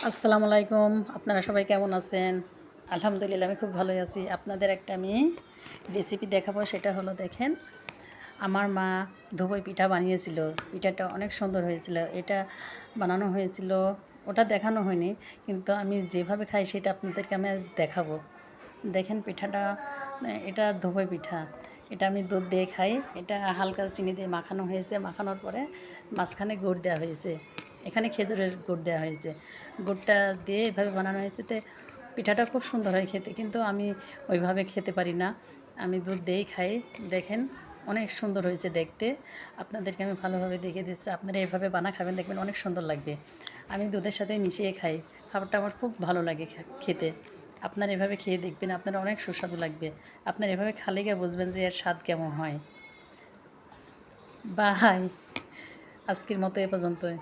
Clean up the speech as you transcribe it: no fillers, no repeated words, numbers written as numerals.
আসসালামু আলাইকুম। আপনারা সবাই কেমন আছেন? আলহামদুলিল্লাহ আমি খুব ভালোই আছি। আপনাদের একটা আমি রেসিপি দেখাবো, সেটা হলো দেখেন, আমার মা ধুবই পিঠা বানিয়েছিল। পিঠাটা অনেক সুন্দর হয়েছিল। এটা বানানো হয়েছিল, ওটা দেখানো হয়নি, কিন্তু আমি যেভাবে খাই সেটা আপনাদেরকে আমি আজ দেখাবো। দেখেন পিঠাটা, এটা ধুবই পিঠা। এটা আমি দুধ দিয়ে খাই। এটা হালকা চিনি দিয়ে মাখানো হয়েছে। মাখানোর পরে মাঝখানে গুড় দেওয়া হয়েছে। এখানে খেজুরের গুড় দেওয়া হয়েছে। গুড়টা দিয়ে এভাবে বানানো হয়েছে। পিঠাটা খুব সুন্দর হয় খেতে, কিন্তু আমি ওইভাবে খেতে পারি না। আমি দুধ দিয়েই খাই। দেখেন অনেক সুন্দর হয়েছে দেখতে। আপনাদেরকে আমি ভালোভাবে দেখিয়ে দিচ্ছি। আপনারা এভাবে খাবেন, দেখবেন অনেক সুন্দর লাগবে। আমি দুধের সাথে মিশিয়ে খাই। খাবারটা আমার খুব ভালো লাগে খেতে। আপনারা এভাবে খেয়ে দেখবেন, আপনারা অনেক সুস্বাদু লাগবে। আপনারা এভাবে খালে গিয়ে বুঝবেন যে এর স্বাদ কেমন হয়। বাই। আজকের মতো এ পর্যন্তই।